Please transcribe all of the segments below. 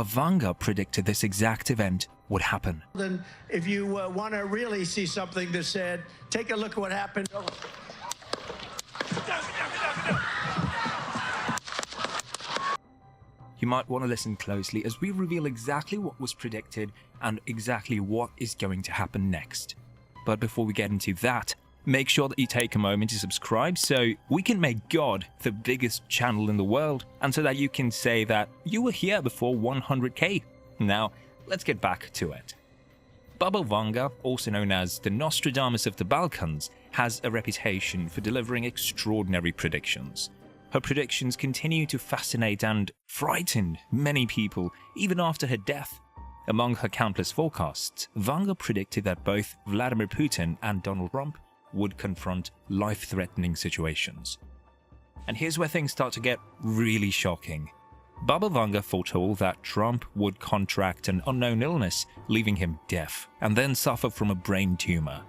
Vanga predicted this exact event would happen. Then if you want to really see something that's said, take a look at what happened. You might want to listen closely as we reveal exactly what was predicted and exactly what is going to happen next. But before we get into that, make sure that you take a moment to subscribe so we can make God the biggest channel in the world, and so that you can say that you were here before 100k. Now, let's get back to it. Baba Vanga, also known as the Nostradamus of the Balkans, has a reputation for delivering extraordinary predictions. Her predictions continue to fascinate and frighten many people even after her death. Among her countless forecasts, Vanga predicted that both Vladimir Putin and Donald Trump would confront life-threatening situations. And here's where things start to get really shocking. Baba Vanga foretold that Trump would contract an unknown illness, leaving him deaf, and then suffer from a brain tumor.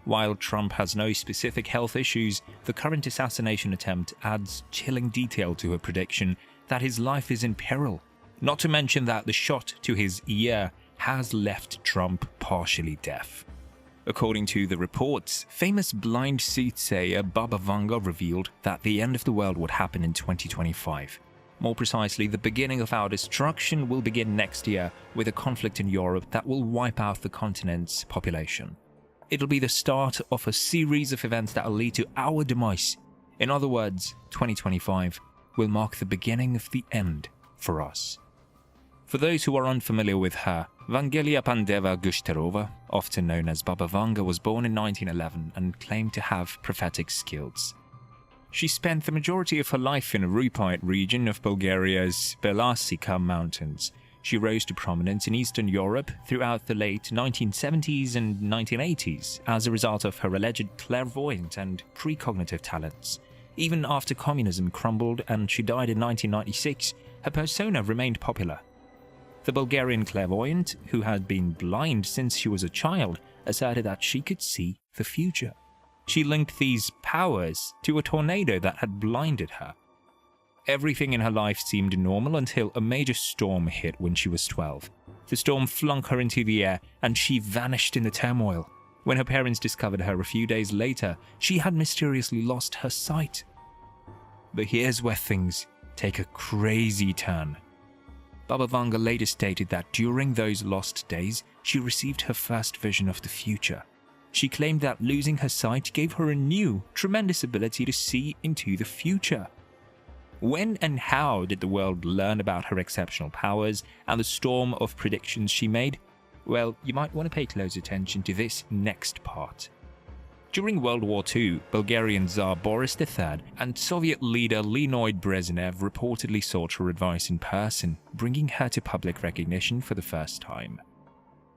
While Trump has no specific health issues, the current assassination attempt adds chilling detail to her prediction that his life is in peril. Not to mention that the shot to his ear has left Trump partially deaf. According to the reports, famous blind soothsayer Baba Vanga revealed that the end of the world would happen in 2025. More precisely, the beginning of our destruction will begin next year with a conflict in Europe that will wipe out the continent's population. It'll be the start of a series of events that will lead to our demise. In other words, 2025 will mark the beginning of the end for us. For those who are unfamiliar with her, Vangelia Pandeva Gushterova, often known as Baba Vanga, was born in 1911 and claimed to have prophetic skills. She spent the majority of her life in a Rupite region of Bulgaria's Belasica Mountains. She rose to prominence in Eastern Europe throughout the late 1970s and 1980s as a result of her alleged clairvoyant and precognitive talents. Even after communism crumbled and she died in 1996, her persona remained popular. The Bulgarian clairvoyant, who had been blind since she was a child, asserted that she could see the future. She linked these powers to a tornado that had blinded her. Everything in her life seemed normal until a major storm hit when she was 12. The storm flung her into the air and she vanished in the turmoil. When her parents discovered her a few days later, she had mysteriously lost her sight. But here's where things take a crazy turn. Baba Vanga later stated that during those lost days, she received her first vision of the future. She claimed that losing her sight gave her a new, tremendous ability to see into the future. When and how did the world learn about her exceptional powers and the storm of predictions she made? Well, you might want to pay close attention to this next part. During World War II, Bulgarian Tsar Boris III and Soviet leader Leonid Brezhnev reportedly sought her advice in person, bringing her to public recognition for the first time.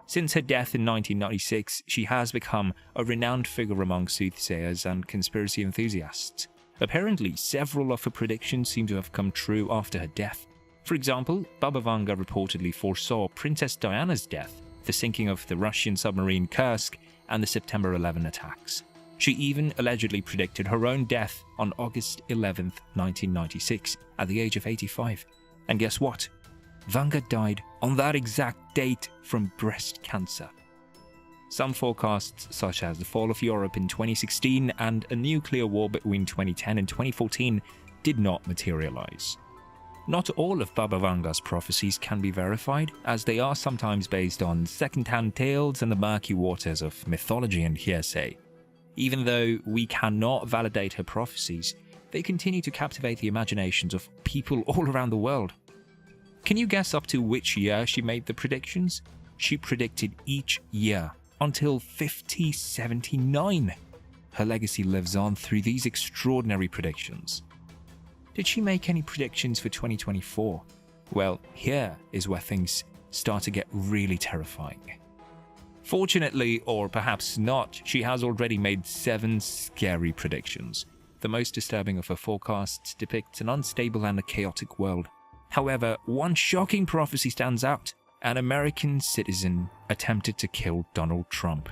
Since her death in 1996, she has become a renowned figure among soothsayers and conspiracy enthusiasts. Apparently, several of her predictions seem to have come true after her death. For example, Baba Vanga reportedly foresaw Princess Diana's death, the sinking of the Russian submarine Kursk, and the September 11 attacks. She even allegedly predicted her own death on August 11, 1996, at the age of 85. And guess what? Vanga died on that exact date from breast cancer. Some forecasts, such as the fall of Europe in 2016 and a nuclear war between 2010 and 2014, did not materialize. Not all of Baba Vanga's prophecies can be verified, as they are sometimes based on second-hand tales and the murky waters of mythology and hearsay. Even though we cannot validate her prophecies, they continue to captivate the imaginations of people all around the world. Can you guess up to which year she made the predictions? She predicted each year until 5079. Her legacy lives on through these extraordinary predictions. Did she make any predictions for 2024? Well, here is where things start to get really terrifying. Fortunately, or perhaps not, she has already made 7 scary predictions. The most disturbing of her forecasts depicts an unstable and a chaotic world. However, one shocking prophecy stands out. An American citizen attempted to kill Donald Trump.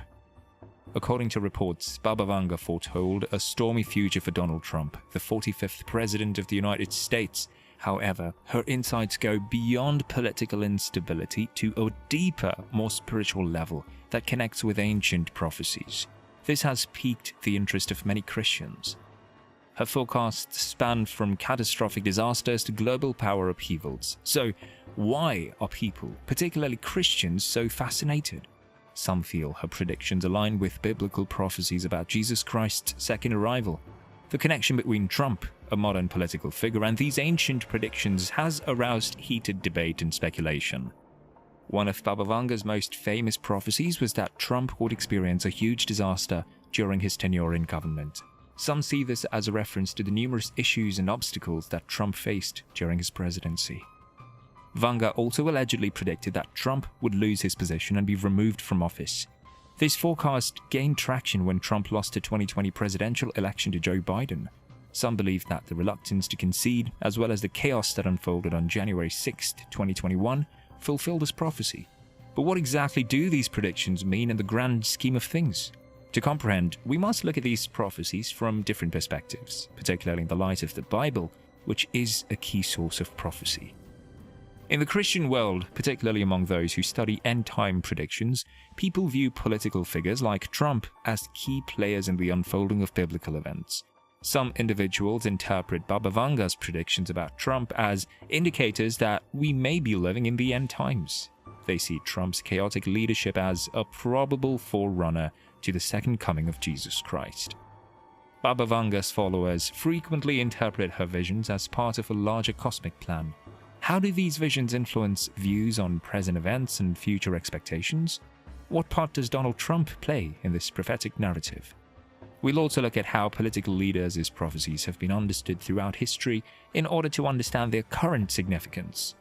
According to reports, Baba Vanga foretold a stormy future for Donald Trump, the 45th President of the United States, However, her insights go beyond political instability to a deeper, more spiritual level that connects with ancient prophecies. This has piqued the interest of many Christians. Her forecasts span from catastrophic disasters to global power upheavals. So, why are people, particularly Christians, so fascinated? Some feel her predictions align with biblical prophecies about Jesus Christ's second arrival. The connection between Trump, a modern political figure, and these ancient predictions has aroused heated debate and speculation. One of Baba Vanga's most famous prophecies was that Trump would experience a huge disaster during his tenure in government. Some see this as a reference to the numerous issues and obstacles that Trump faced during his presidency. Vanga also allegedly predicted that Trump would lose his position and be removed from office. This forecast gained traction when Trump lost the 2020 presidential election to Joe Biden. Some believe that the reluctance to concede, as well as the chaos that unfolded on January 6, 2021, fulfilled this prophecy. But what exactly do these predictions mean in the grand scheme of things? To comprehend, we must look at these prophecies from different perspectives, particularly in the light of the Bible, which is a key source of prophecy. In the Christian world, particularly among those who study end-time predictions, people view political figures like Trump as key players in the unfolding of biblical events. Some individuals interpret Baba Vanga's predictions about Trump as indicators that we may be living in the end times. They see Trump's chaotic leadership as a probable forerunner to the second coming of Jesus Christ. Baba Vanga's followers frequently interpret her visions as part of a larger cosmic plan. How do these visions influence views on present events and future expectations? What part does Donald Trump play in this prophetic narrative? We'll also look at how political leaders' prophecies have been understood throughout history in order to understand their current significance.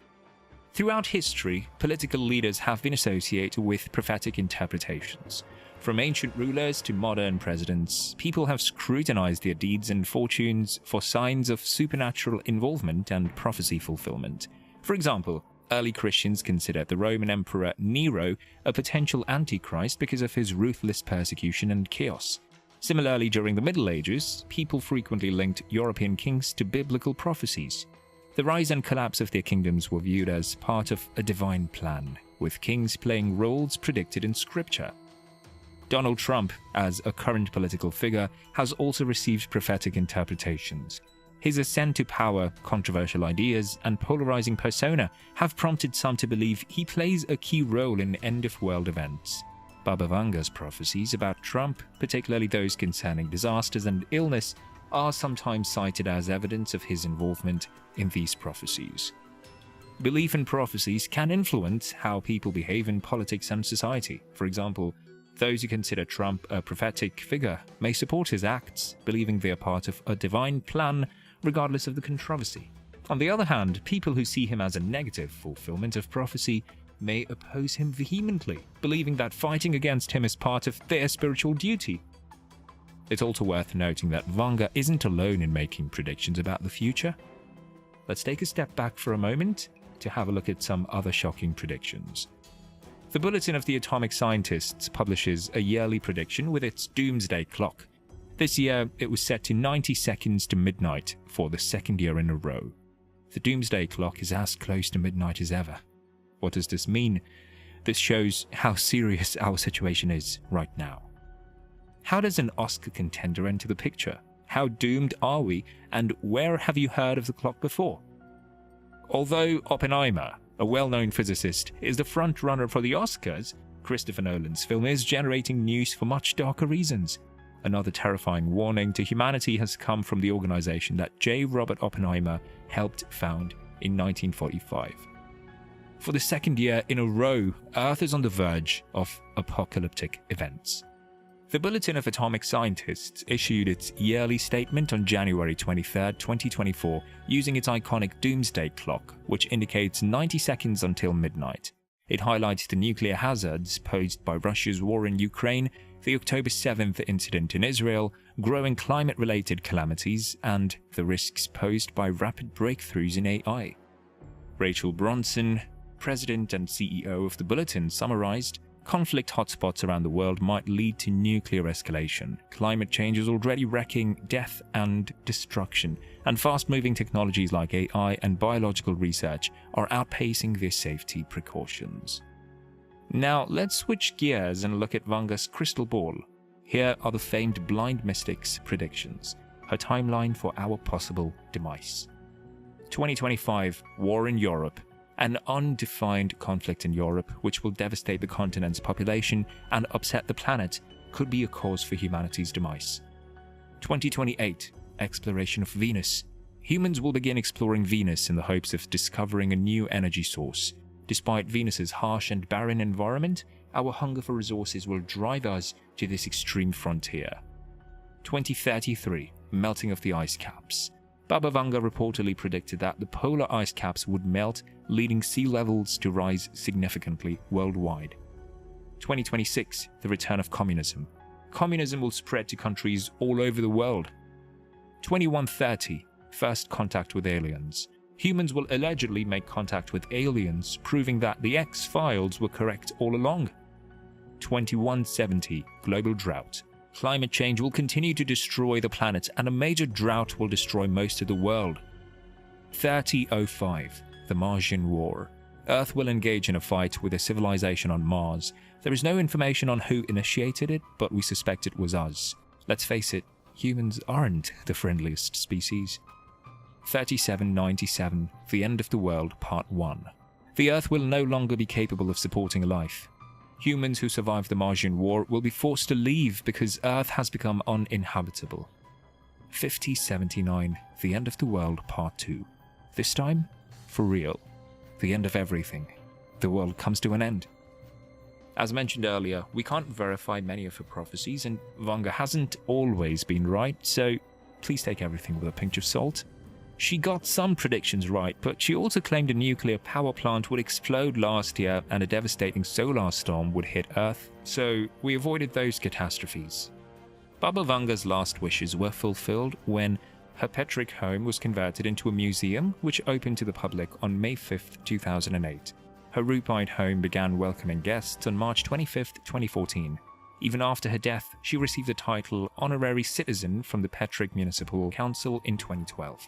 Throughout history, political leaders have been associated with prophetic interpretations. From ancient rulers to modern presidents, people have scrutinized their deeds and fortunes for signs of supernatural involvement and prophecy fulfillment. For example, early Christians considered the Roman Emperor Nero a potential antichrist because of his ruthless persecution and chaos. Similarly, during the Middle Ages, people frequently linked European kings to biblical prophecies. The rise and collapse of their kingdoms were viewed as part of a divine plan, with kings playing roles predicted in Scripture. Donald Trump, as a current political figure, has also received prophetic interpretations. His ascent to power, controversial ideas, and polarizing persona have prompted some to believe he plays a key role in end-of-world events. Baba Vanga's prophecies about Trump, particularly those concerning disasters and illness, are sometimes cited as evidence of his involvement in these prophecies. Belief in prophecies can influence how people behave in politics and society. For example, those who consider Trump a prophetic figure may support his acts, believing they are part of a divine plan, regardless of the controversy. On the other hand, people who see him as a negative fulfillment of prophecy may oppose him vehemently, believing that fighting against him is part of their spiritual duty. It's also worth noting that Vanga isn't alone in making predictions about the future. Let's take a step back for a moment to have a look at some other shocking predictions. The Bulletin of the Atomic Scientists publishes a yearly prediction with its doomsday clock. This year, it was set to 90 seconds to midnight for the second year in a row. The doomsday clock is as close to midnight as ever. What does this mean? This shows how serious our situation is right now. How does an Oscar contender enter the picture? How doomed are we? And where have you heard of the clock before? Although Oppenheimer, a well-known physicist, is the front-runner for the Oscars, Christopher Nolan's film is generating news for much darker reasons. Another terrifying warning to humanity has come from the organization that J. Robert Oppenheimer helped found in 1945. For the second year in a row, Earth is on the verge of apocalyptic events. The Bulletin of Atomic Scientists issued its yearly statement on January 23, 2024, using its iconic doomsday clock, which indicates 90 seconds until midnight. It highlights the nuclear hazards posed by Russia's war in Ukraine, the October 7th incident in Israel, growing climate-related calamities, and the risks posed by rapid breakthroughs in AI. Rachel Bronson, president and CEO of the Bulletin, summarized, Conflict hotspots around the world might lead to nuclear escalation. Climate change is already wreaking death and destruction, and fast-moving technologies like AI and biological research are outpacing their safety precautions. Now, let's switch gears and look at Vanga's crystal ball. Here are the famed blind mystic's predictions, her timeline for our possible demise. 2025, war in Europe. An undefined conflict in Europe, which will devastate the continent's population and upset the planet, could be a cause for humanity's demise. 2028, exploration of Venus. Humans will begin exploring Venus in the hopes of discovering a new energy source. Despite Venus's harsh and barren environment, our hunger for resources will drive us to this extreme frontier. 2033, melting of the ice caps. Baba Vanga reportedly predicted that the polar ice caps would melt, leading sea levels to rise significantly worldwide. 2026, the return of communism. Communism will spread to countries all over the world. 2130, first contact with aliens. Humans will allegedly make contact with aliens, proving that the X-Files were correct all along. 2170, global drought. Climate change will continue to destroy the planet, and a major drought will destroy most of the world. 3005, the Martian War. Earth will engage in a fight with a civilization on Mars. There is no information on who initiated it, but we suspect it was us. Let's face it, humans aren't the friendliest species. 3797, the end of the world, Part 1. The Earth will no longer be capable of supporting life. Humans who survive the Martian War will be forced to leave because Earth has become uninhabitable. 5079, the end of the world, Part 2. This time, for real. The end of everything. The world comes to an end. As mentioned earlier, we can't verify many of her prophecies, and Vanga hasn't always been right, so please take everything with a pinch of salt. She got some predictions right, but she also claimed a nuclear power plant would explode last year and a devastating solar storm would hit Earth, so we avoided those catastrophes. Baba Vanga's last wishes were fulfilled when her Petric home was converted into a museum which opened to the public on May 5, 2008. Her Rupide home began welcoming guests on March 25, 2014. Even after her death, she received the title Honorary Citizen from the Petric Municipal Council in 2012.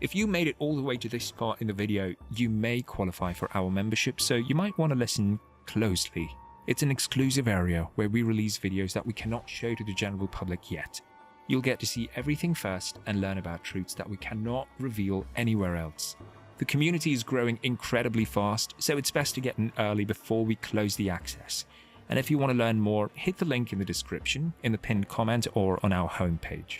If you made it all the way to this part in the video, you may qualify for our membership, so you might want to listen closely. It's an exclusive area where we release videos that we cannot show to the general public yet. You'll get to see everything first and learn about truths that we cannot reveal anywhere else. The community is growing incredibly fast, so it's best to get in early before we close the access. And if you want to learn more, hit the link in the description, in the pinned comment, or on our homepage.